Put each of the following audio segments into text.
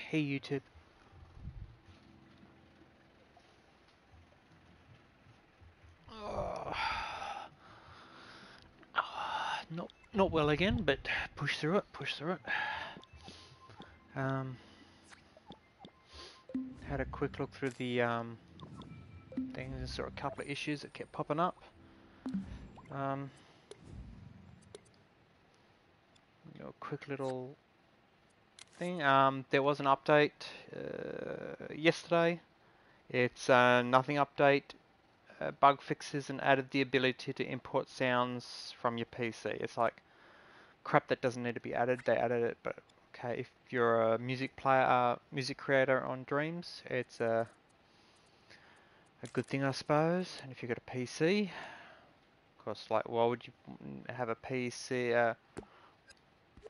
Hey YouTube. Oh, not well again, but push through it. Um, had a quick look through the things and saw a couple of issues that kept popping up. Quick little thing. There was an update yesterday. It's a nothing update. Bug fixes and added the ability to import sounds from your PC. It's like crap that doesn't need to be added. They added it, but okay, if you're a music player, music creator on Dreams, it's a good thing, I suppose. And if you've got a PC, of course, like why would you have a PC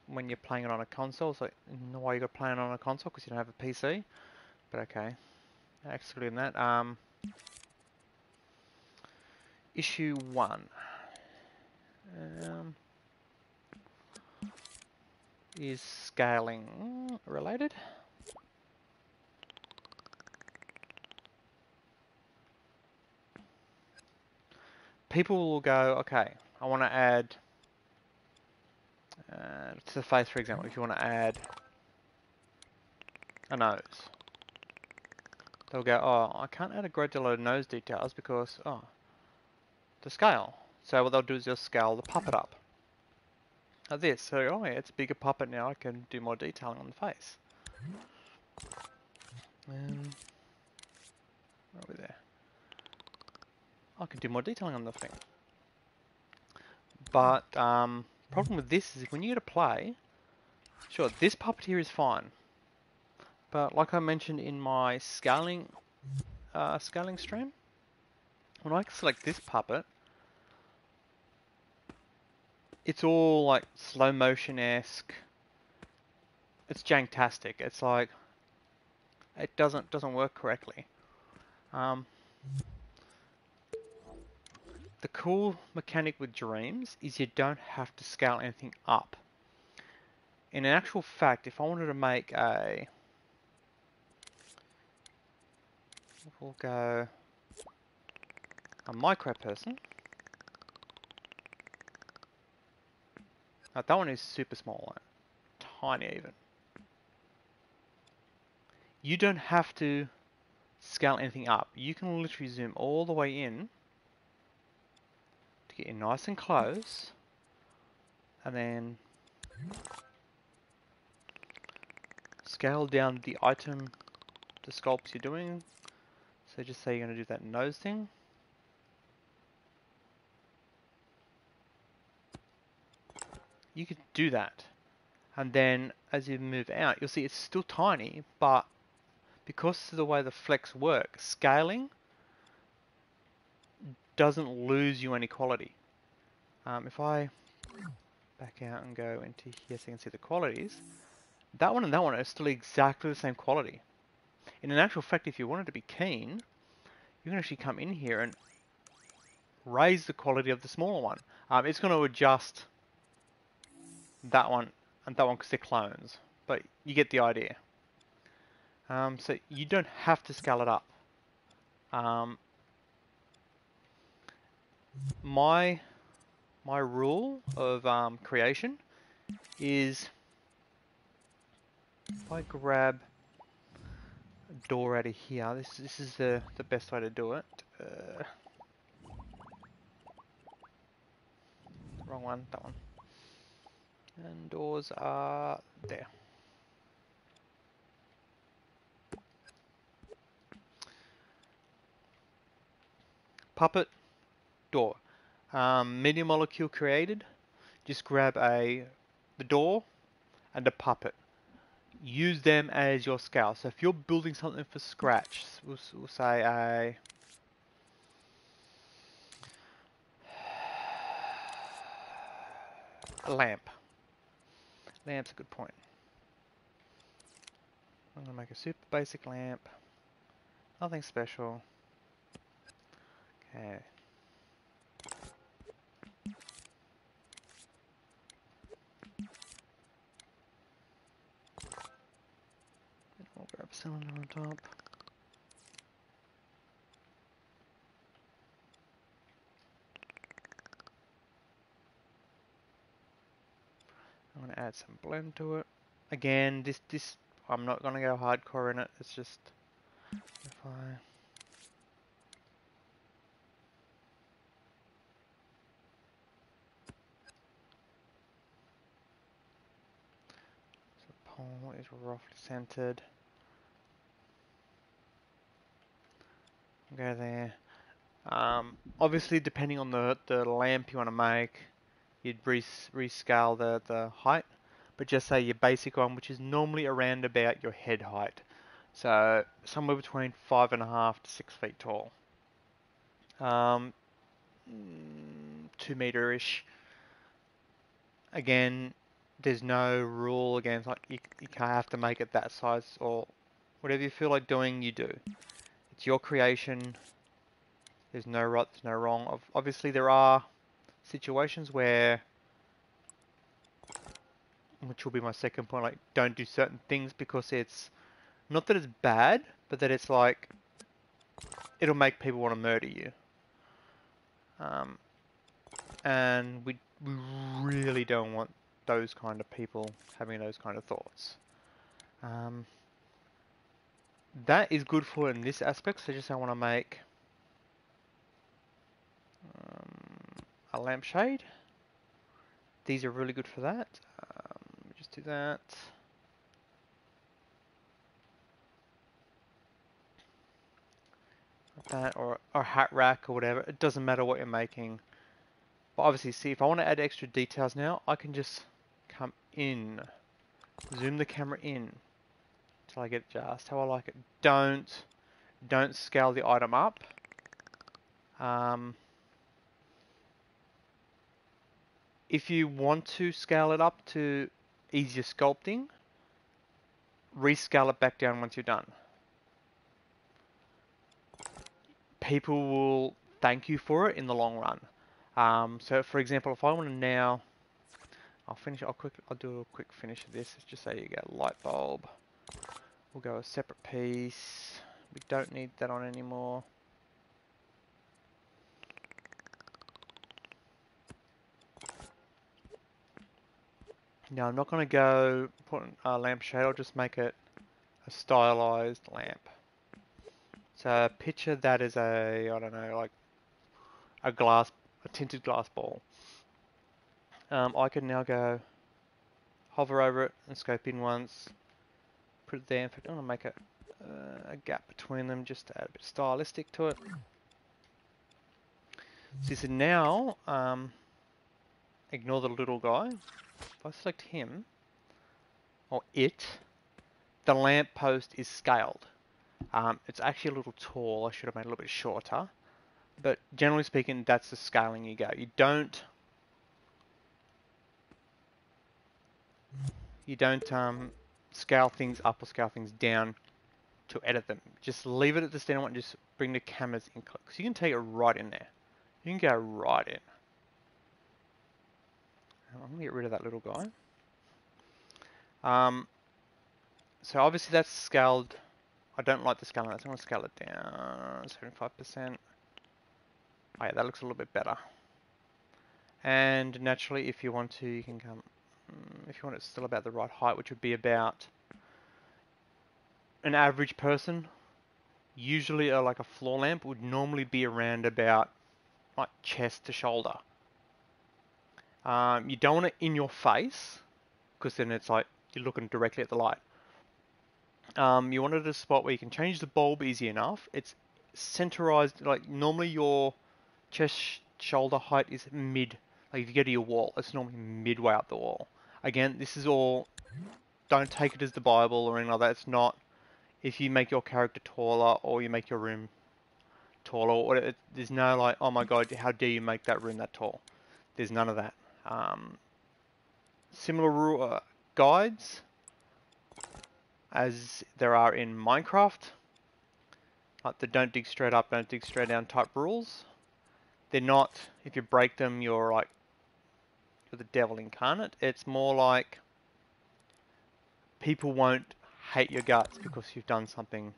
when you're playing it on a console? It's like, why you got to play it on a console? Because you don't have a PC. But okay, excluding that. Issue 1 is scaling related. People will go, okay, I want to add to the face, for example. If you want to add a nose, they'll go, oh, I can't add a great deal of nose details because, oh, the scale. So what they'll do is they'll scale the puppet up. Like this. So, oh yeah, it's a bigger puppet now. I can do more detailing on the face. Over there. I can do more detailing on the thing. But problem with this is when you get to play, sure, this puppet here is fine. But like I mentioned in my scaling stream, when I select this puppet, it's all like slow motion-esque. It's janktastic. It's like it doesn't work correctly. The cool mechanic with Dreams is you don't have to scale anything up. In actual fact, if I wanted to make we'll go a micro person. Now that one is super small, like, tiny even. You don't have to scale anything up. You can literally zoom all the way in to get in nice and close, and then scale down the item, the sculpts you're doing. So just say you're going to do that nose thing. You could do that. And then as you move out, you'll see it's still tiny, but because of the way the flex work, scaling doesn't lose you any quality. If I back out and go into here so you can see the qualities, that one and that one are still exactly the same quality. In an actual fact, if you wanted to be keen, you can actually come in here and raise the quality of the smaller one. It's going to adjust that one and that one because they're clones, but you get the idea. So you don't have to scale it up. My rule of creation is if I grab a door out of here, this is the best way to do it. Wrong one, that one. And doors are there. Puppet, door. Media molecule created. Just grab the door and the puppet. Use them as your scale. So if you're building something from scratch, we'll say a lamp. Lamp's a good point. I'm going to make a super basic lamp. Nothing special. Okay. cylinder on top. I'm going to add some blend to it. Again, this I'm not going to go hardcore in it. It's just if I pole is roughly centered. Go there. Obviously, depending on the lamp you want to make, you'd rescale the height. But just say your basic one, which is normally around about your head height. So somewhere between 5.5 to 6 feet tall. 2 meter-ish. Again, there's no rule against like you can't have to make it that size, or whatever you feel like doing, you do. It's your creation. There's no right, there's no wrong. Obviously, there are situations where, which will be my second point, like don't do certain things because it's not that it's bad, but that it's like it'll make people want to murder you. And we really don't want those kind of people having those kind of thoughts. That is good for in this aspect. So just I want to make a lampshade. These are really good for that. Just do that. Like that, or a hat rack or whatever. It doesn't matter what you're making. But obviously, see, if I want to add extra details now, I can just come in, zoom the camera in until I get just how I like it. Don't scale the item up. If you want to scale it up to easier sculpting, rescale it back down once you're done. People will thank you for it in the long run. So for example, if I want to now, I'll do a quick finish of this. Let's just say you get light bulb. We'll go a separate piece. We don't need that on anymore. Now I'm not going to go put a lampshade. I'll just make it a stylized lamp. So picture that as a, I don't know, like a tinted glass ball. I can now go hover over it and scope in once, put it there. In fact, I'm going to make a gap between them just to add a bit of stylistic to it. So now, ignore the little guy. If I select him, or it, the lamp post is scaled. It's actually a little tall. I should have made it a little bit shorter. But generally speaking, that's the scaling you go. You don't scale things up or scale things down to edit them. Just leave it at the standard one. Just bring the cameras in close. So you can take it right in there. You can go right in. I'm going to get rid of that little guy. So obviously that's scaled. I don't like the scaling. So I'm going to scale it down 75%. Oh yeah, that looks a little bit better. And naturally, if you want to, you can come, if you want it still about the right height, which would be about an average person. Usually like a floor lamp would normally be around about like chest to shoulder. You don't want it in your face, because then it's like you're looking directly at the light. You want it at a spot where you can change the bulb easy enough. It's centerized, like normally your chest shoulder height is mid. Like if you go to your wall, it's normally midway up the wall. Again, this is all, don't take it as the Bible or anything like that. It's not. If you make your character taller or you make your room taller, or there's no like, oh my god, how dare you make that room that tall. There's none of that. Similar guides as there are in Minecraft, like the don't dig straight up, don't dig straight down type rules. They're not, if you break them, you're like, you're the devil incarnate. It's more like people won't hate your guts because you've done something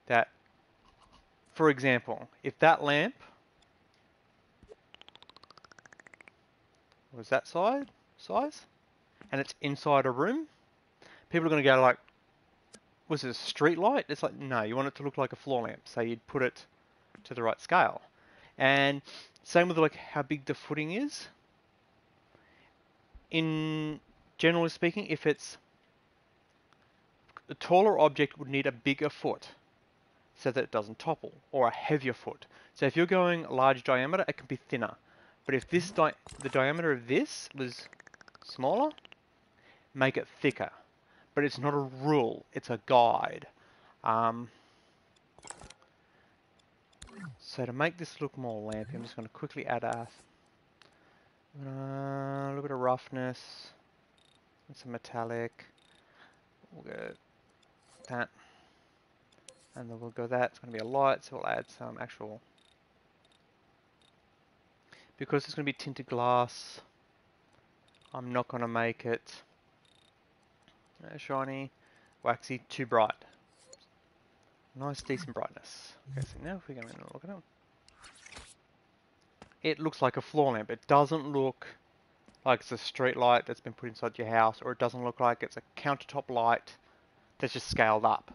that, for example, if that lamp was that size and it's inside a room, people are going to go like, was it a street light? It's like, no, you want it to look like a floor lamp, so you'd put it to the right scale. And same with like how big the footing is. In generally speaking, if it's a taller object would need a bigger foot so that it doesn't topple, or a heavier foot. So if you're going large diameter, it can be thinner. But if this the diameter of this was smaller, make it thicker. But it's not a rule, it's a guide. So to make this look more lampy, I'm just going to quickly add a little bit of roughness and some metallic. We'll go that, and then we'll go that. It's going to be a light, so we'll add some actual. Because it's going to be tinted glass, I'm not going to make it shiny, waxy, too bright. Nice, decent brightness. Okay, so now if we go in and look at it, it looks like a floor lamp. It doesn't look like it's a street light that's been put inside your house, or it doesn't look like it's a countertop light that's just scaled up.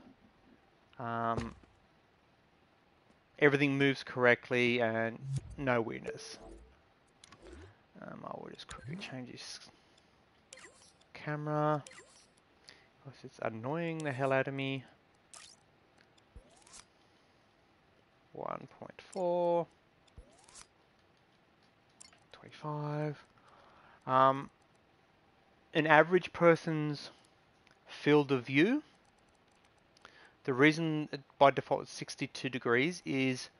Everything moves correctly and no weirdness. I will just quickly change this camera because it's annoying the hell out of me. 1.4, 25. An average person's field of view, the reason by default it's 62 degrees is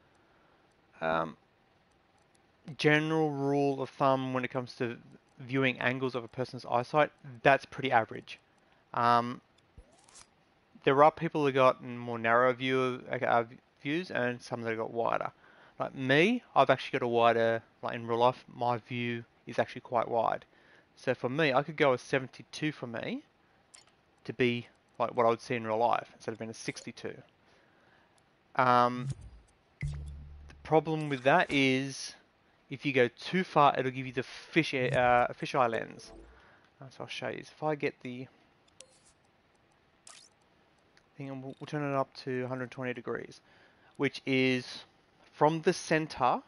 general rule of thumb when it comes to viewing angles of a person's eyesight, that's pretty average. There are people who got more narrow views and some that got wider. Like me, I've actually got a wider, like in real life, my view is actually quite wide. So for me, I could go a 72 for me to be like what I would see in real life instead of being a 62. The problem with that is if you go too far, it'll give you the fisheye lens. So I'll show you. If I get the thing, and we'll turn it up to 120 degrees, which is from the center,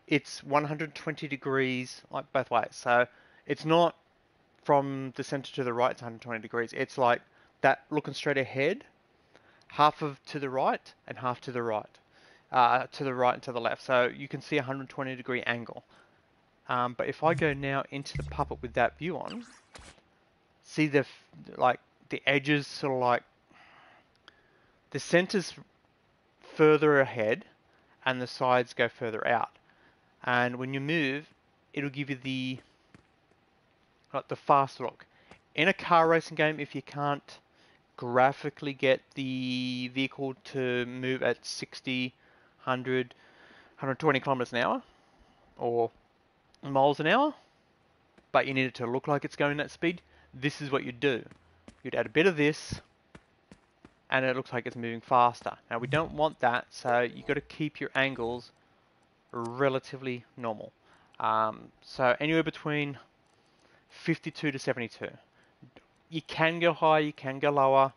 it's 120 degrees like both ways. So it's not from the center to the right, it's 120 degrees. It's like that looking straight ahead, half of to the right and half to the right. To the right and to the left. So you can see a 120 degree angle. But if I go now into the puppet with that view on, see the edges sort of like the center's further ahead and the sides go further out. And when you move, it'll give you the fast look. In a car racing game, if you can't graphically get the vehicle to move at 60, 100, 120 kilometers an hour or miles an hour, but you need it to look like it's going that speed, this is what you'd do. You'd add a bit of this and it looks like it's moving faster. Now we don't want that, so you've got to keep your angles relatively normal. So anywhere between 52 to 72. You can go higher, you can go lower.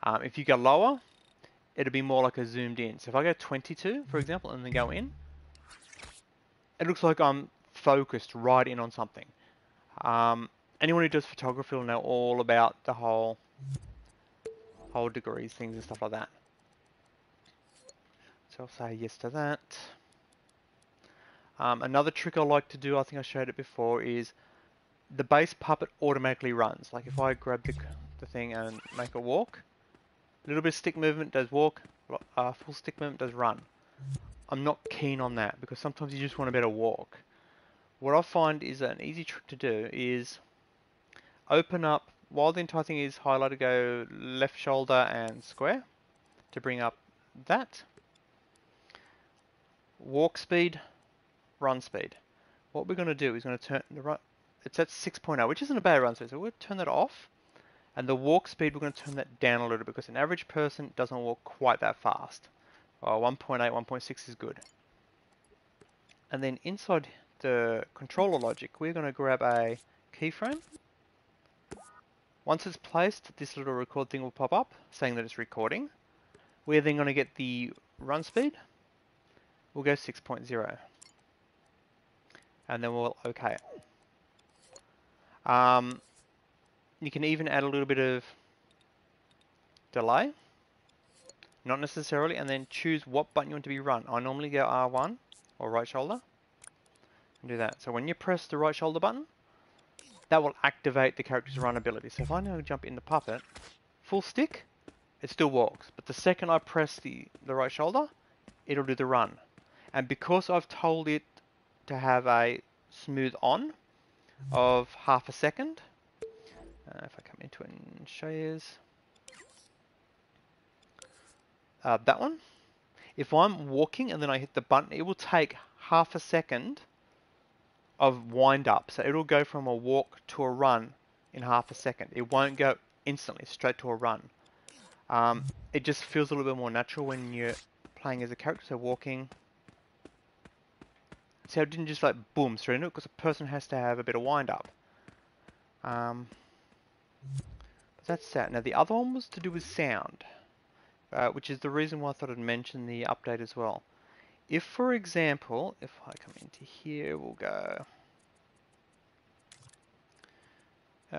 If you go lower, it'll be more like a zoomed in. So if I go 22, for example, and then go in, it looks like I'm focused right in on something. Anyone who does photography will know all about the whole degrees things and stuff like that. So I'll say yes to that. Another trick I like to do, I think I showed it before, is the base puppet automatically runs. Like if I grab the thing and make it walk, a little bit of stick movement does walk, full stick movement does run. I'm not keen on that because sometimes you just want a better walk. What I find is an easy trick to do is open up, while the entire thing is highlighted, go left shoulder and square to bring up that. Walk speed, run speed. What we're going to do is going to turn the right, it's at 6.0, which isn't a bad run speed, so we'll turn that off. And the walk speed, we're going to turn that down a little bit because an average person doesn't walk quite that fast. 1.8, 1.6 is good. And then inside the controller logic, we're going to grab a keyframe. Once it's placed, this little record thing will pop up saying that it's recording. We're then going to get the run speed. We'll go 6.0. And then we'll OK it. You can even add a little bit of delay. Not necessarily, and then choose what button you want to be run. I normally go R1 or right shoulder and do that. So when you press the right shoulder button, that will activate the character's run ability. So if I now jump into Puppet, full stick, it still walks. But the second I press the right shoulder, it'll do the run. And because I've told it to have a smooth on of half a second, if I come into it and show you that one, if I'm walking and then I hit the button, it will take half a second of wind up. So it'll go from a walk to a run in half a second. It won't go instantly straight to a run. It just feels a little bit more natural when you're playing as a character. So walking. See, I didn't just like boom straight into it because a person has to have a bit of wind up. But that's that. Now the other one was to do with sound, which is the reason why I thought I'd mention the update as well. If, for example, if I come into here, we'll go...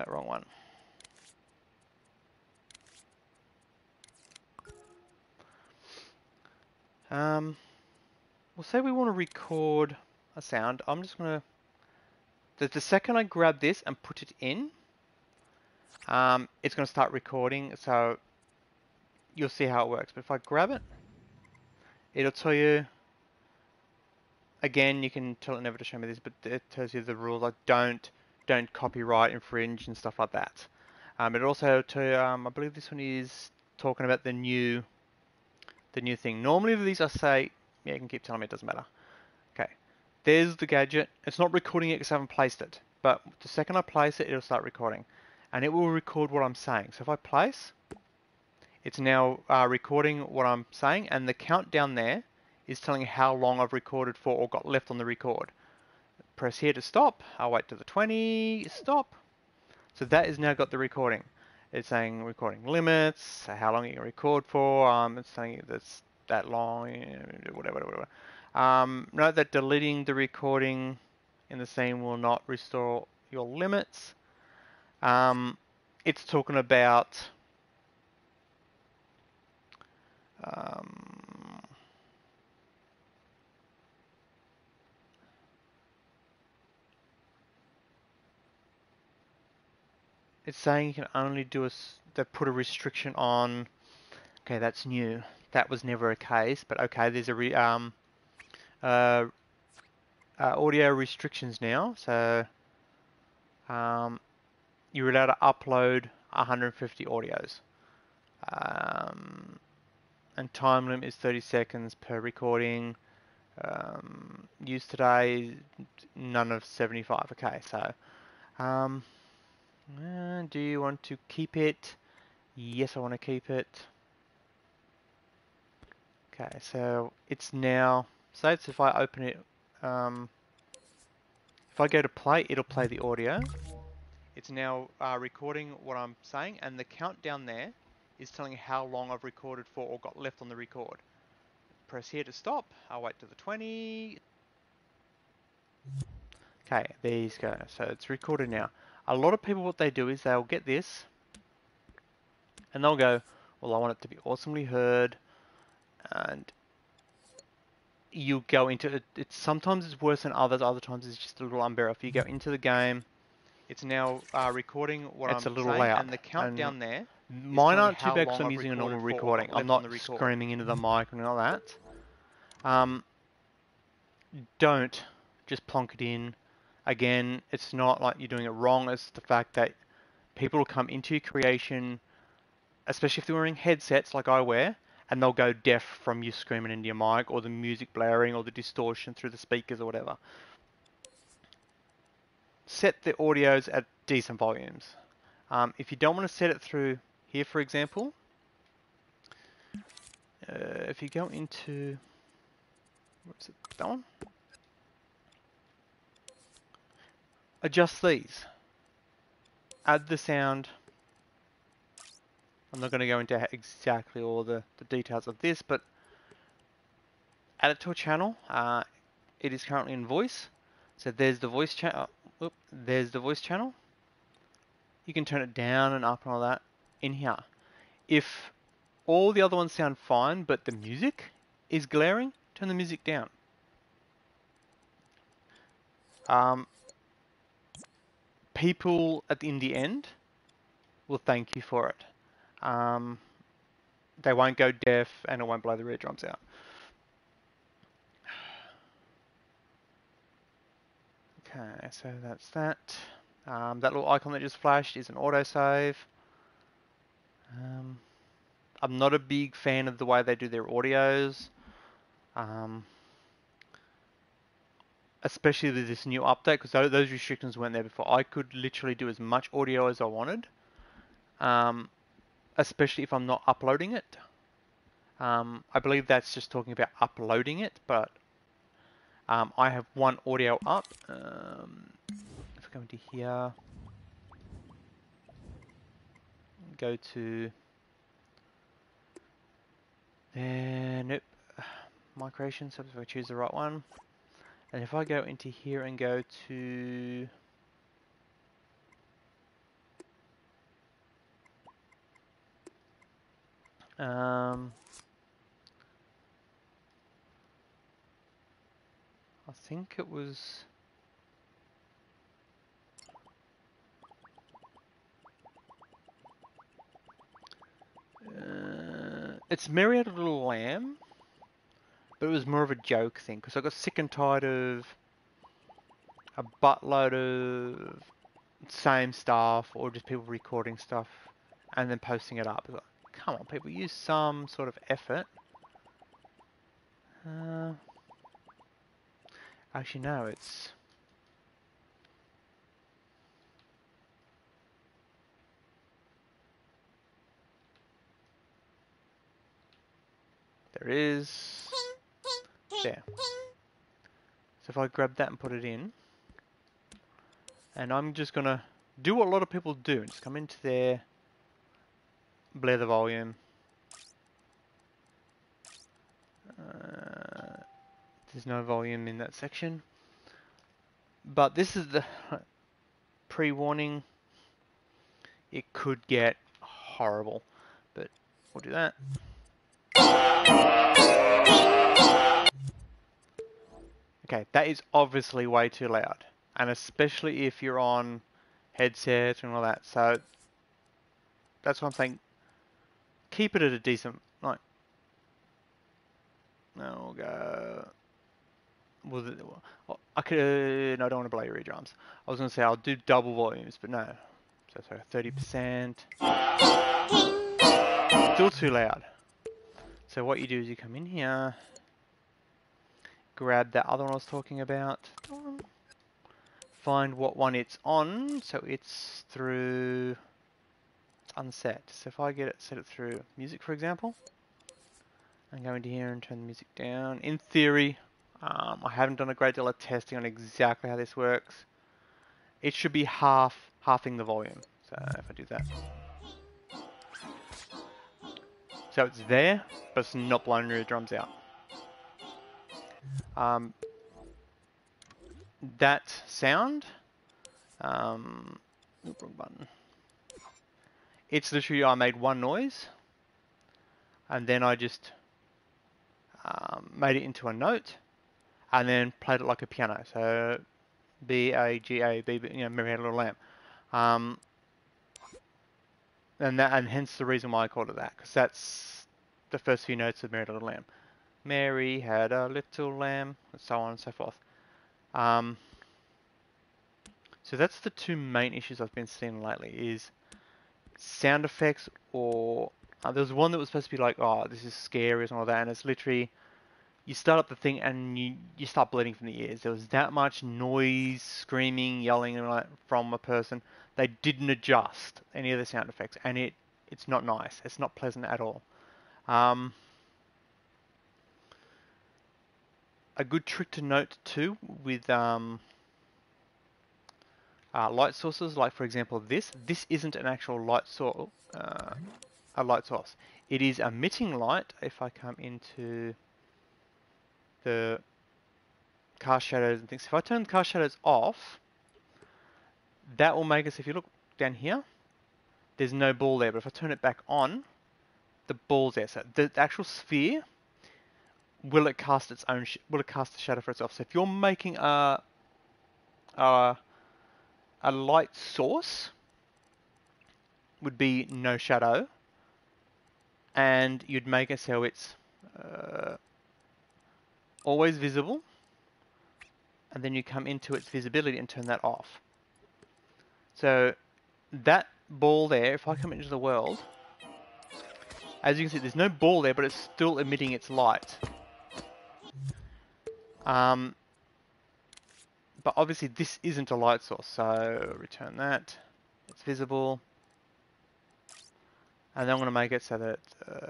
wrong one. We'll say we want to record a sound. I'm just going to... The second I grab this and put it in, it's going to start recording, so you'll see how it works. But if I grab it, it'll tell you... Again, you can tell it never to show me this, but it tells you the rules like don't copyright, infringe, and stuff like that. It also tell you, I believe this one is talking about the new thing. Normally with these I say, yeah, you can keep telling me, it doesn't matter. Okay, there's the gadget. It's not recording it because I haven't placed it, but the second I place it, it'll start recording, and it will record what I'm saying. So if I place, it's now recording what I'm saying, and the countdown there is telling you how long I've recorded for or got left on the record. Press here to stop. I'll wait till the 20, stop. So that has now got the recording. It's saying recording limits, how long you can record for. It's saying that's that long, whatever. Note that deleting the recording in the scene will not restore your limits. It's talking about it's saying you can only do they put a restriction on. Okay, that's new. That was never a case, but okay, there's a audio restrictions now. So you're allowed to upload 150 audios, and time limit is 30 seconds per recording. Used today, none of 75. Okay, so do you want to keep it? Yes, I want to keep it. Okay, so it's now, say it's if I open it, if I go to play, it'll play the audio. It's now recording what I'm saying, and the countdown there is telling you how long I've recorded for or got left on the record. Press here to stop. I'll wait till the 20. Okay, there you go. So it's recorded now. A lot of people, what they do is they'll get this, and they'll go, well, I want it to be awesomely heard, and you go into it. It's sometimes it's worse than others. Other times it's just a little unbearable. If you go into the game, it's now recording what I'm saying, and the countdown there. Mine aren't too bad because I'm using a normal recording. I'm not screaming into the mic and all that. Don't just plonk it in. Again, it's not like you're doing it wrong. It's the fact that people will come into your creation, especially if they're wearing headsets like I wear, and they'll go deaf from you screaming into your mic or the music blaring or the distortion through the speakers or whatever. Set the audios at decent volumes. If you don't want to set it through here, for example, if you go into, what's it, that one? Adjust these. Add the sound. I'm not going to go into exactly all the details of this, but add it to a channel. It is currently in voice. So there's the voice channel. There's the voice channel. You can turn it down and up and all that in here. If all the other ones sound fine, but the music is glaring, turn the music down. People in the end will thank you for it. They won't go deaf and it won't blow the eardrums out. Okay, so that's that. That little icon that just flashed is an autosave. I'm not a big fan of the way they do their audios. Especially with this new update, because those restrictions weren't there before. I could literally do as much audio as I wanted, especially if I'm not uploading it. I believe that's just talking about uploading it, but I have one audio up. If I go into here, go to there, nope, my creation, so if I choose the right one, and if I go into here and go to I think it was it's Mary Had a Little Lamb, but it was more of a joke thing because I got sick and tired of a buttload of same stuff or just people recording stuff and then posting it up. Like, come on, people, use some sort of effort. Actually, no, it's... There is... There. So if I grab that and put it in, and I'm just going to do what a lot of people do, and just come into there, blare the volume. There's no volume in that section. But this is the pre-warning. It could get horrible, but we'll do that. Okay, that is obviously way too loud, and especially if you're on headset and all that. So that's what I'm saying. Keep it at a decent, like, no, we'll go. Well, I could. No, I don't want to blow your eardrums. I was going to say I'll do double volumes, but no. So sorry, 30%. Still too loud. So what you do is you come in here, grab that other one I was talking about, find what one it's on. So it's through. It's unset. So if I get it, set it through music, for example, and go into here and turn the music down. In theory, I haven't done a great deal of testing on exactly how this works. It should be halving the volume. So if I do that. So it's there, but it's not blowing your drums out. That sound, wrong button. It's literally, I made one noise, and then I just made it into a note, and then played it like a piano. So B-A-G-A, you know, Mary Had a Little Lamb. And hence the reason why I called it that, because that's the first few notes of Mary Had a Little Lamb. Mary had a little lamb, and so on and so forth. So that's the two main issues I've been seeing lately, is sound effects, or there was one that was supposed to be like, oh, this is scary and all that, and it's literally, you start up the thing and you start bleeding from the ears. There was that much noise, screaming, yelling and like from a person They didn't adjust any of the sound effects, and it's not nice. It's not pleasant at all. A good trick to note too with light sources, like for example this isn't an actual light source, a light source. It is emitting light. If I come into the cast shadows and things, if I turn the cast shadows off, that will make us, if you look down here, there's no ball there. But if I turn it back on, the ball's there. So the actual sphere, will it cast its own? Will it cast the shadow for itself? So if you're making a light source, would be no shadow, and you'd make it so it's always visible, and then you come into its visibility and turn that off. So that ball there, if I come into the world, as you can see, there's no ball there, but it's still emitting its light. But obviously this isn't a light source, so return that. It's visible. And then I'm going to make it so that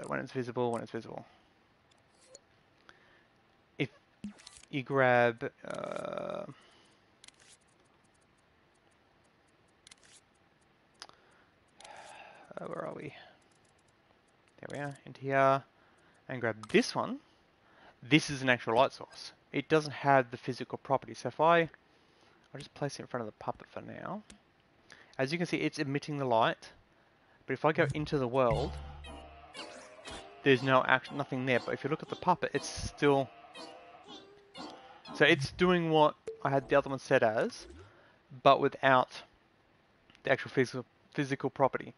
when it's visible. If you grab... where are we? There we are, into here. And grab this one. This is an actual light source. It doesn't have the physical property. So if I'll just place it in front of the puppet for now. As you can see, it's emitting the light. But if I go into the world, there's nothing there. But if you look at the puppet, it's still... So it's doing what I had the other one set as, but without the actual physical property.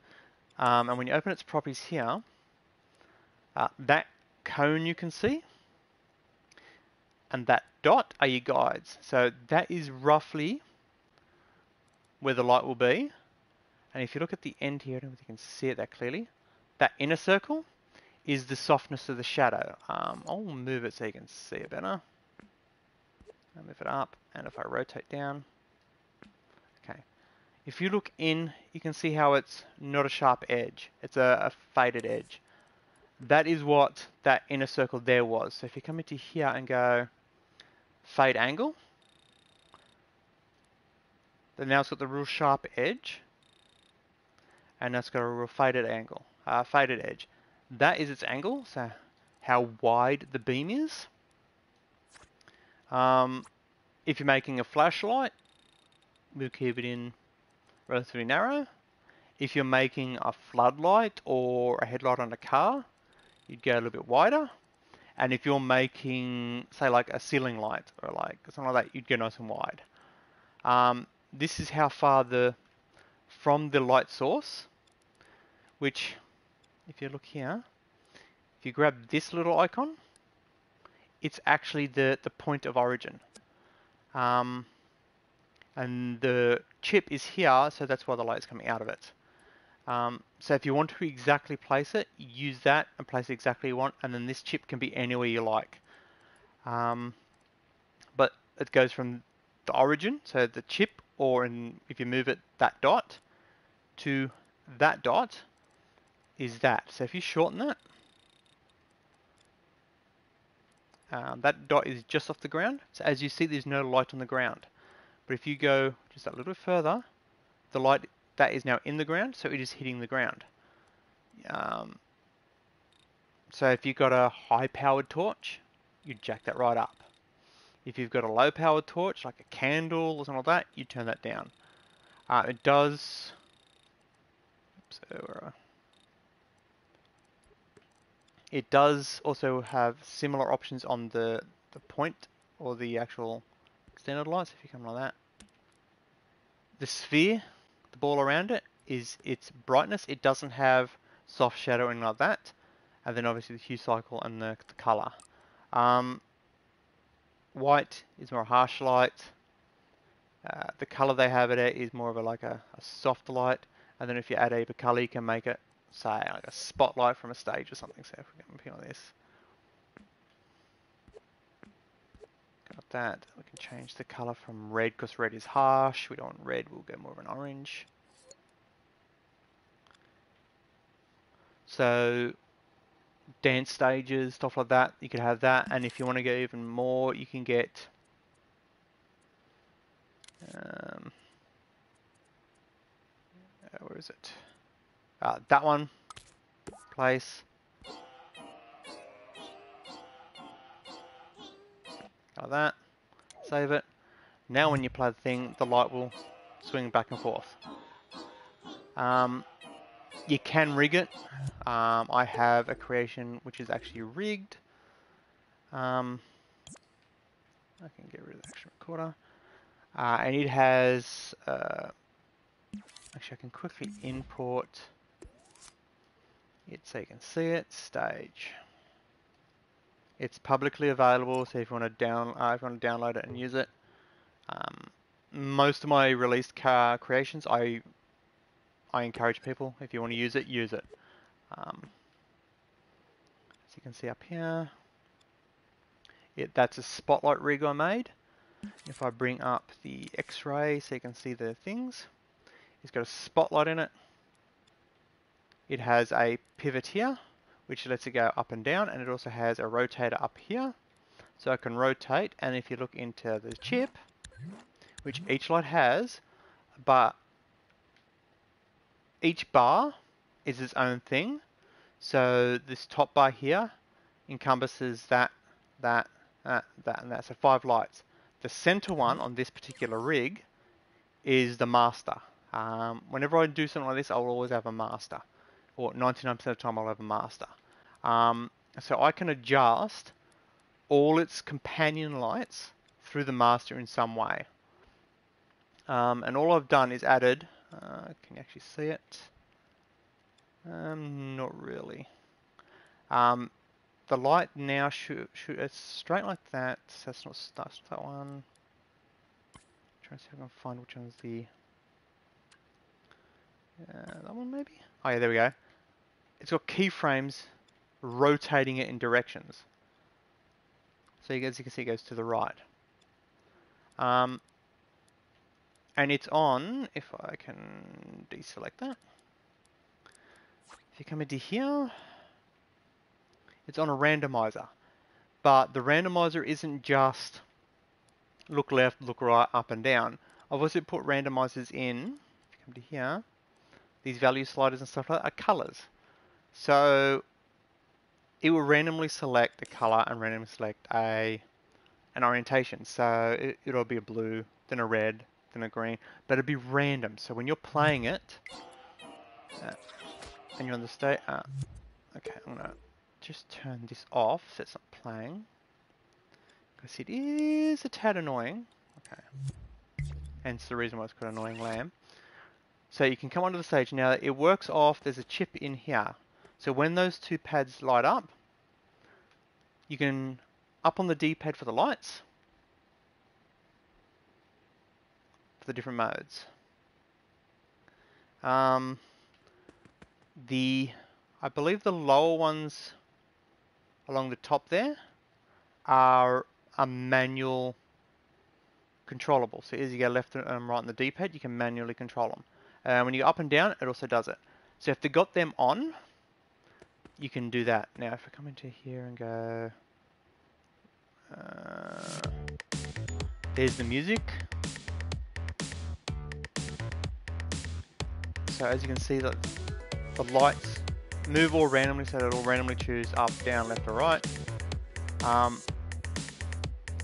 And when you open its properties here, that cone you can see, and that dot are your guides. So that is roughly where the light will be. And if you look at the end here, I don't know if you can see it that clearly, that inner circle is the softness of the shadow. I'll move it so you can see it better. I'll move it up, and if I rotate down, okay. If you look in, you can see how it's not a sharp edge. It's a faded edge. That is what that inner circle there was. So if you come into here and go fade angle, then now it's got the real sharp edge, and that's got a real faded angle, faded edge. That is its angle, so how wide the beam is. If you're making a flashlight, we'll keep it in relatively narrow. If you're making a floodlight or a headlight on a car, you'd go a little bit wider. And if you're making, say, like a ceiling light or like something like that, you'd go nice and wide. This is how far from the light source, which, if you look here, if you grab this little icon, it's actually the point of origin. And the chip is here, so that's why the light is coming out of it. So if you want to exactly place it, use that and place it exactly you want, and then this chip can be anywhere you like. But it goes from the origin, so the chip, or if you move it, that dot, to that dot is that. So if you shorten that, that dot is just off the ground. So as you see, there's no light on the ground. But if you go just a little bit further, the light that is now in the ground, so it is hitting the ground. So if you've got a high-powered torch, you jack that right up. If you've got a low-powered torch, like a candle or something like that, you turn that down. It does... It does also have similar options on the point or the actual extended lights, if you come like that. The sphere, the ball around it, is its brightness. It doesn't have soft shadowing like that. And then obviously the hue cycle and the color. White is more harsh light. The color they have it at is more of a soft light. And then if you add a color, you can make it, say, like a spotlight from a stage or something. So if we can pin on this. Got that. We can change the color from red, because red is harsh. We don't want red, we'll go more of an orange. So dance stages, stuff like that, you could have that. And if you want to go even more, you can get where is it? That one place. Like that. Save it. Now when you play the thing, the light will swing back and forth. You can rig it. I have a creation which is actually rigged. I can get rid of the action recorder. And it has... actually, I can quickly import it so you can see it. Stage. It's publicly available, so if you want to download it and use it. Most of my released creations, I encourage people, if you want to use it, use it. As you can see up here, that's a spotlight rig I made. If I bring up the X-ray so you can see the things, it's got a spotlight in it. It has a pivot here, which lets it go up and down, and it also has a rotator up here. So I can rotate, and if you look into the chip, which each light has, but each bar is its own thing. So this top bar here encompasses that, and that. So 5 lights. The center one on this particular rig is the master. Whenever I do something like this, I'll always have a master. Or 99% of the time I'll have a master. So I can adjust all its companion lights through the master in some way. And all I've done is added, can you actually see it? Not really. The light now it's straight like that. So that's not that one. Trying to see if I can find which one's the that one maybe. Oh yeah, there we go. It's got keyframes rotating it in directions. So as you can see, it goes to the right. And it's on. If I can deselect that. If you come into here, it's on a randomizer. But the randomizer isn't just look left, look right, up and down. I've also put randomizers in, if you come to here, these value sliders and stuff like that are colors. So it will randomly select a color and randomly select an orientation. So it'll be a blue, then a red, then a green, but it'll be random. So when you're playing it, and you're on the stage, okay, I'm gonna just turn this off so it's not playing. Because it is a tad annoying. Okay. Hence the reason why it's called annoying lamb. So you can come onto the stage. Now it works off, there's a chip in here. So when those two pads light up, you can up on the D-pad for the lights, for the different modes. I believe the lower ones along the top there are a manual controllable. So as you go left and right on the D-pad, you can manually control them. When you go up and down, it also does it. So if they've got them on, you can do that. Now if I come into here and go, there's the music. So as you can see, the lights move all randomly, so it'll randomly choose up, down, left or right.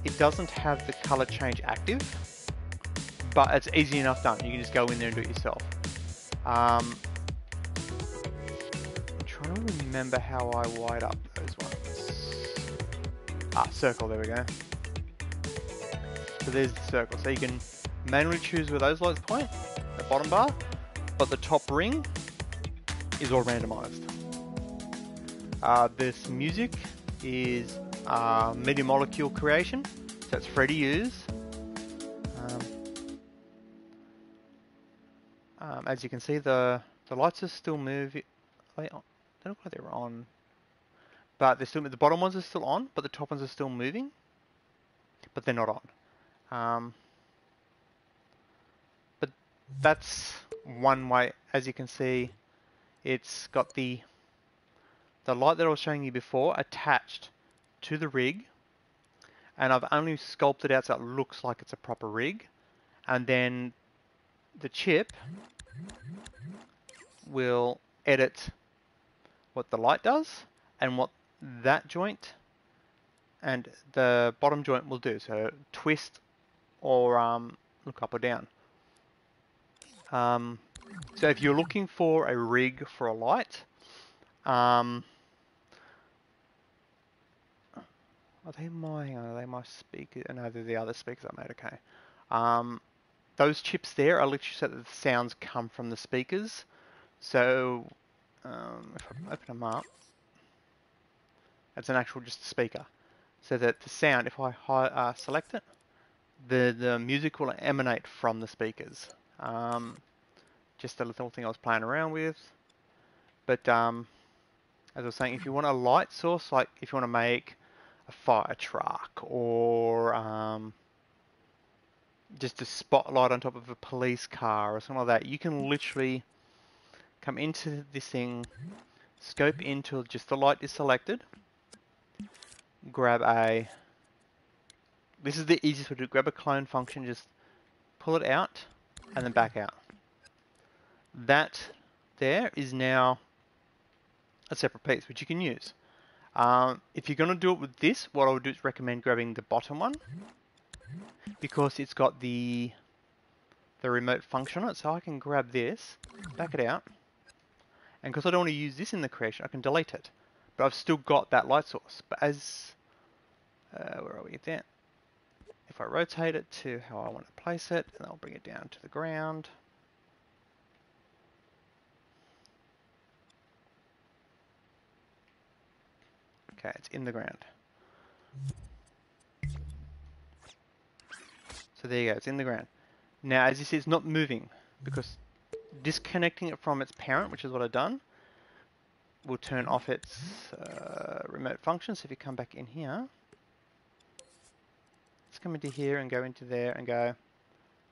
It doesn't have the color change active, but it's easy enough done. You can just go in there and do it yourself. I'm trying to remember how I wired up those ones. Circle, there we go. So there's the circle. So you can manually choose where those lights point, the bottom bar, but the top ring is all randomized. This music is Media Molecule creation, so it's free to use. As you can see, the lights are still moving. They don't look like they're on, but they're still. The bottom ones are still on, but the top ones are still moving, but they're not on. But that's one way. As you can see, it's got the the light that I was showing you before attached to the rig, and I've only sculpted out so it looks like it's a proper rig, and then the chip will edit what the light does and what that joint and the bottom joint will do. So twist or look up or down. So if you're looking for a rig for a light, are they my speakers? No, they're the other speakers I made. Okay. Those chips there are literally so that the sounds come from the speakers. So if I open them up, it's an actual just speaker. So that the sound, if I select it, the music will emanate from the speakers. Just a little thing I was playing around with. But as I was saying, if you want a light source, like if you want to make a fire truck or just a spotlight on top of a police car or something like that, you can literally come into this thing, scope into just the light is selected, grab a, this is the easiest way to do, grab a clone function, just pull it out and then back out. That there is now a separate piece which you can use. If you're going to do it with this, what I would do is recommend grabbing the bottom one because it's got the remote function on it. So I can grab this, back it out, and because I don't want to use this in the creation, I can delete it. But I've still got that light source. But as, where are we there? If I rotate it to how I want to place it, and I'll bring it down to the ground. Okay, it's in the ground. So there you go, it's in the ground. Now, as you see, it's not moving because disconnecting it from its parent, which is what I've done, will turn off its remote function. So if you come back in here, let's come into here and go into there and go,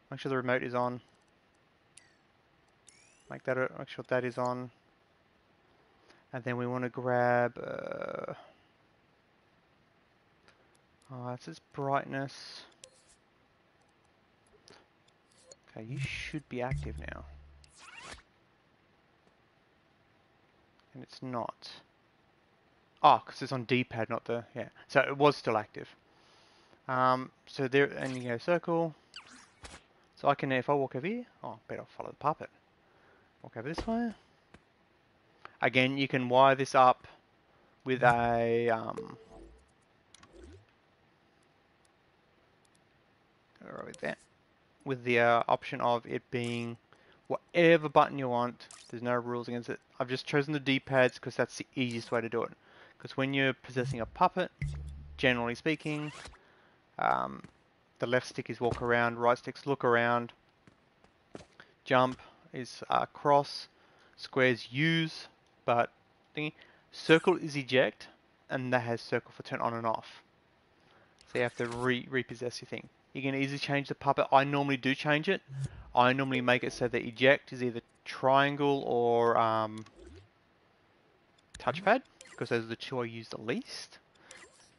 make sure the remote is on. Make sure that is on. And then we want to grab, that's its brightness. Okay, you should be active now. And it's not. Oh, because it's on D-pad, not the, yeah. So it was still active. So there, and you go circle. So I can, if I walk over here, oh, better follow the puppet. Walk over this way. Again, you can wire this up with a, where are we there? With the option of it being whatever button you want. There's no rules against it. I've just chosen the D-pads because that's the easiest way to do it. Because when you're possessing a puppet, generally speaking, the left stick is walk around, right stick's look around, jump is cross, squares use, but circle is eject, and that has circle for turn on and off. So you have to repossess your thing. You can easily change the puppet. I normally do change it. I normally make it so that eject is either triangle or touchpad, because those are the two I use the least.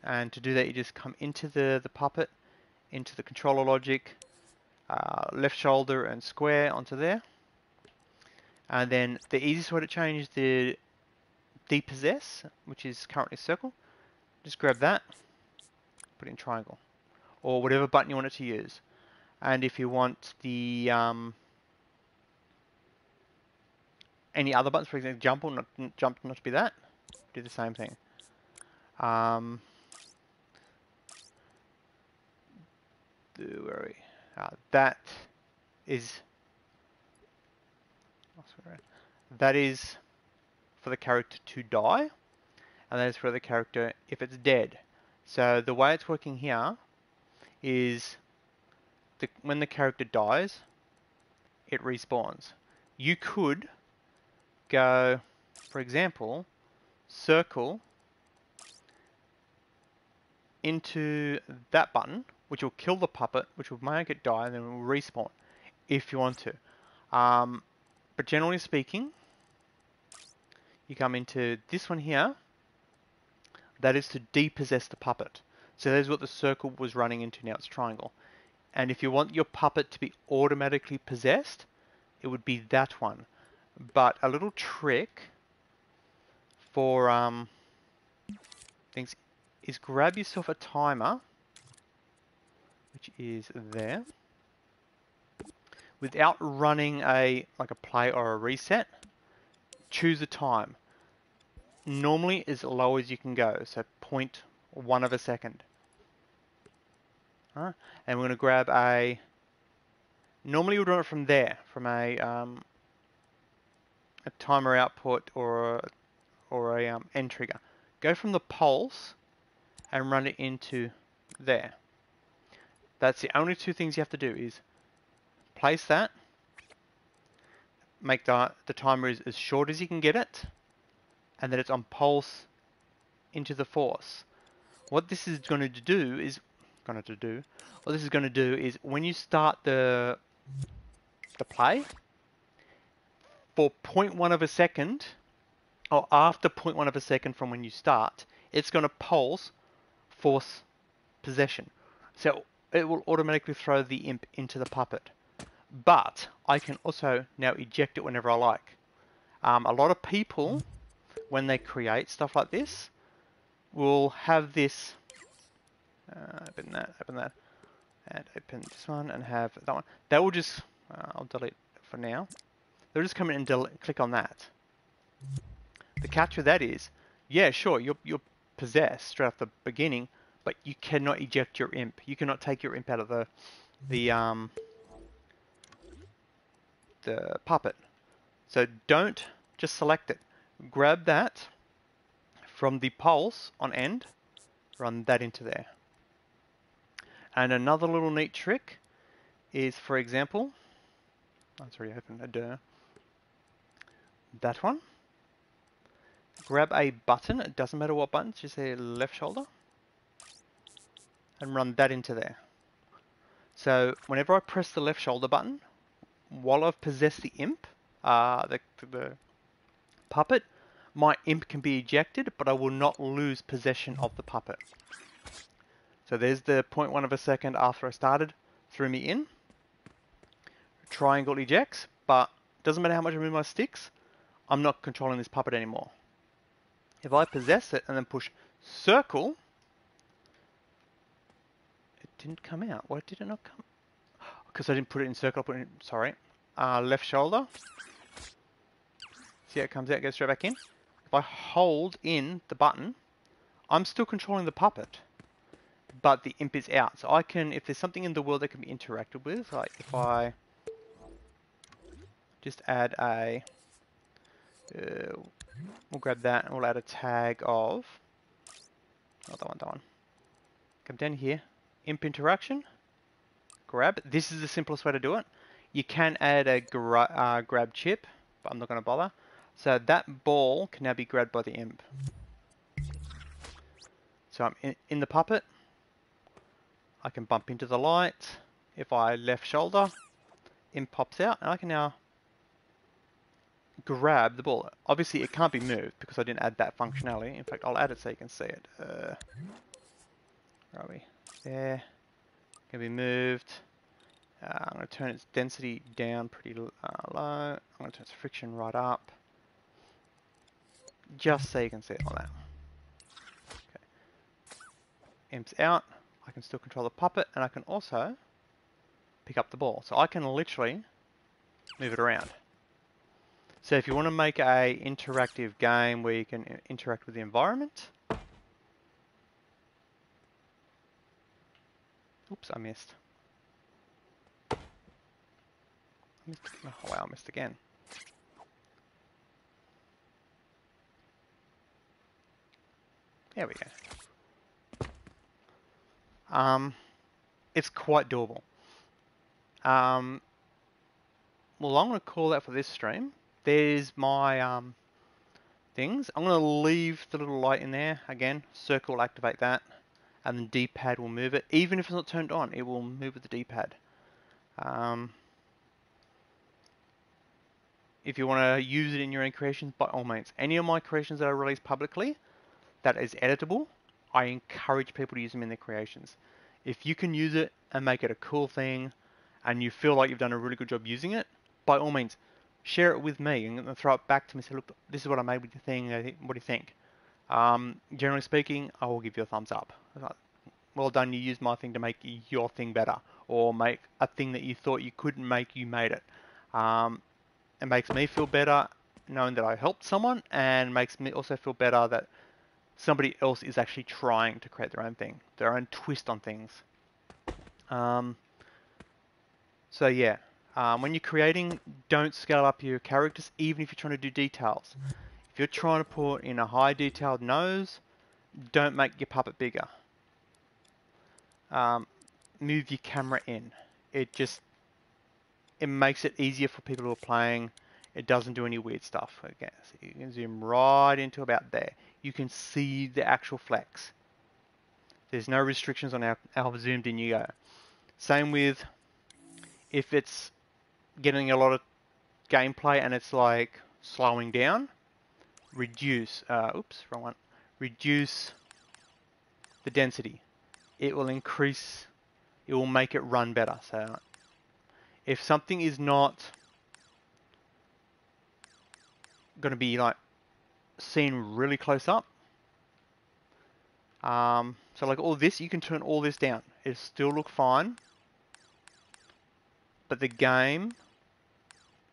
And to do that, you just come into the puppet, into the controller logic, left shoulder and square onto there. And then the easiest way to change the depossess, which is currently circle, just grab that, put it in triangle, or whatever button you want it to use. And if you want the any other buttons, for example, jump not to be that, do the same thing. Where are we? That is for the character to die, and that is for the character if it's dead. So the way it's working here is when the character dies, it respawns. You could go, for example, circle into that button, which will kill the puppet, which will make it die, and then it will respawn if you want to. But generally speaking, you come into this one here, That is to depossess the puppet. So there's what the circle was running into, now it's triangle. And if you want your puppet to be automatically possessed, it would be that one. But a little trick for things is grab yourself a timer, which is there, without running like a play or a reset. Choose a time. Normally as low as you can go, so 0.1 of a second. And we're going to grab a. Normally we'd run it from there, from a timer output or a end trigger. Go from the pulse and run it into there. That's the only two things you have to do is place that, make the timer as short as you can get it, and then it's on pulse into the force. What this is going to do is when you start the play, for 0.1 of a second, or after 0.1 of a second from when you start, it's going to pulse force possession. So it will automatically throw the imp into the puppet. But I can also now eject it whenever I like. A lot of people, when they create stuff like this, will have this. Open that, and open this one, and have that one. They will just. I'll delete it for now. They'll just come in and click on that. The catch with that is, yeah, sure, you're possessed straight off the beginning, but you cannot eject your imp. You cannot take your imp out of the puppet. So don't just select it. Grab that from the pulse on end, run that into there. And another little neat trick is, for example, that's already open, that one. Grab a button, it doesn't matter what button, just say left shoulder, and run that into there. So whenever I press the left shoulder button, while I've possessed the imp, the puppet, my imp can be ejected, but I will not lose possession of the puppet. So there's the 0.1 of a second after I started, threw me in. Triangle ejects, but doesn't matter how much I move my sticks, I'm not controlling this puppet anymore. If I possess it and then push circle, it didn't come out. Why did it not come? Because I didn't put it in circle, I put it in, sorry. Left shoulder. See how it comes out, goes straight back in. If I hold in the button, I'm still controlling the puppet, but the imp is out. So I can, if there's something in the world that can be interacted with, like if I just add a, we'll grab that and we'll add a tag of, oh, that one. Come down here, imp interaction, grab. This is the simplest way to do it. You can add a grab chip, but I'm not going to bother. So that ball can now be grabbed by the imp. So I'm in the puppet. I can bump into the light. If I left shoulder, imp pops out, and I can now grab the ball. Obviously, it can't be moved because I didn't add that functionality. In fact, I'll add it so you can see it. Where are we? There. Can be moved. I'm going to turn its density down pretty low. I'm going to turn its friction right up. Just so you can see it like that. Okay. Imp's out. I can still control the puppet, and I can also pick up the ball. So I can literally move it around. So if you want to make a interactive game where you can interact with the environment. Oops, I missed. Oh, wow, I missed again. There we go. It's quite doable. Well, I'm going to call that for this stream. There's my things. I'm going to leave the little light in there. Again, circle will activate that. And the D-pad will move it. Even if it's not turned on, it will move with the D-pad. If you want to use it in your own creations, by all means. Any of my creations that I release publicly, that is editable, I encourage people to use them in their creations. If you can use it and make it a cool thing, and you feel like you've done a really good job using it, by all means, share it with me and throw it back to me. Say, look, this is what I made with the thing. What do you think? Generally speaking, I will give you a thumbs up. Well done, you used my thing to make your thing better, or make a thing that you thought you couldn't make, you made it. It makes me feel better knowing that I helped someone, and makes me also feel better that somebody else is actually trying to create their own thing, their own twist on things. So yeah, when you're creating, don't scale up your characters, even if you're trying to do details. If you're trying to put in a high detailed nose, don't make your puppet bigger. Move your camera in. It makes it easier for people who are playing. It doesn't do any weird stuff. Okay, so you can zoom right into about there. You can see the actual flex. There's no restrictions on how zoomed in you go. Same with if it's getting a lot of gameplay and it's like slowing down, reduce, oops, wrong one. Reduce the density. It will make it run better. So if something is not going to be like seen really close up, so like all this, you can turn all this down. It'll still look fine, but the game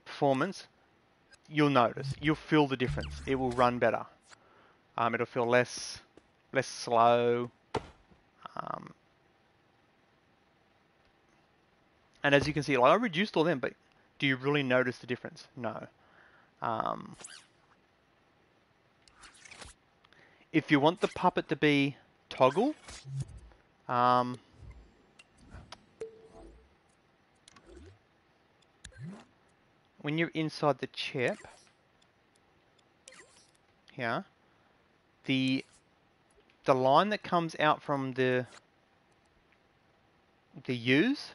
performance, you'll notice. You'll feel the difference. It will run better. It'll feel less slow. And as you can see, like I reduced all them, but do you really notice the difference? No. If you want the puppet to be toggle, when you're inside the chip, here, the line that comes out from the U's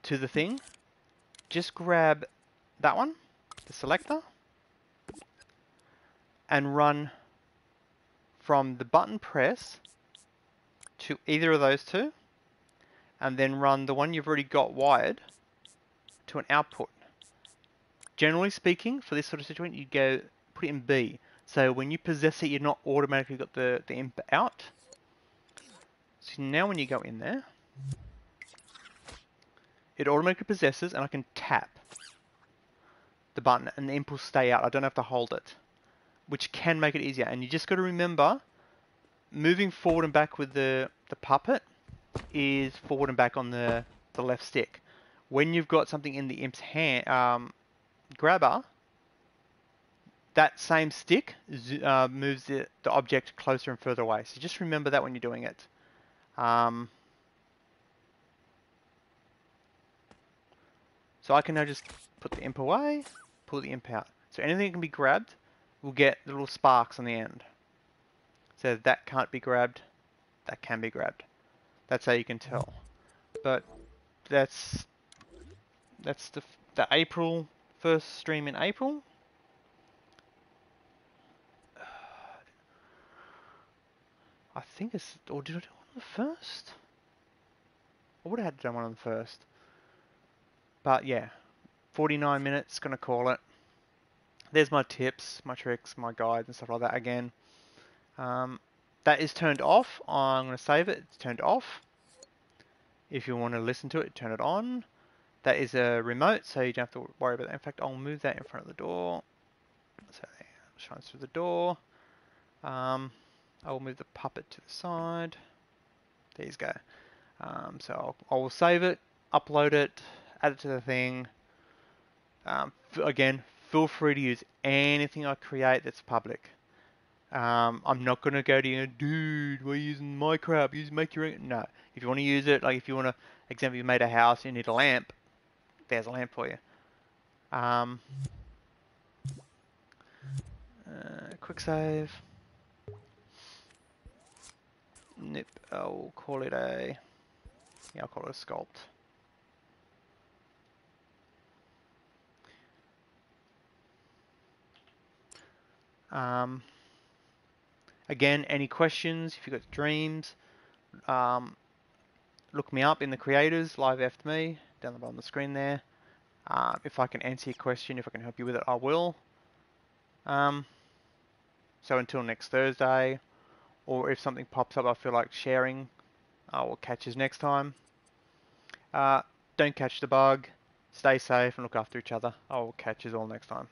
to the thing, just grab that one, the selector, and run from the button press to either of those two, and then run the one you've already got wired to an output. Generally speaking, for this sort of situation, you go put it in B. So when you possess it, you're not automatically got the imp out. So now when you go in there, it automatically possesses, and I can tap the button and the imp will stay out. I don't have to hold it, which can make it easier. And you just got to remember, moving forward and back with the puppet is forward and back on the left stick. When you've got something in the imp's hand, grabber, that same stick moves the object closer and further away. So just remember that when you're doing it. So I can now just put the imp away, pull the imp out. So anything that can be grabbed will get little sparks on the end. So that can't be grabbed, that can be grabbed. That's how you can tell. But that's the April first stream in April. I think it's, or did I do one on the first? I would have had to do one on the first. But yeah, 49 minutes, gonna call it. There's my tips, my tricks, my guides and stuff like that again. That is turned off. I'm gonna save it, it's turned off. If you want to listen to it, turn it on. That is a remote, so you don't have to worry about that. In fact, I'll move that in front of the door. So it shines through the door. I will move the puppet to the side. There you go. So I will save it, upload it, add it to the thing. Again, feel free to use anything I create that's public. I'm not going to go to you, dude, we're using my crap, make your own. No. If you want to use it, like if you want to, example, you made a house, you need a lamp, there's a lamp for you. Quick save. Nope, I'll call it a, yeah, I'll call it a sculpt. Again, any questions, if you've got dreams, um, look me up in the creators, live after me, down the bottom of the screen there. If I can answer your question, if I can help you with it, I will. So until next Thursday, or if something pops up I feel like sharing, I will catch you next time. Don't catch the bug, stay safe and look after each other. I will catch you all next time.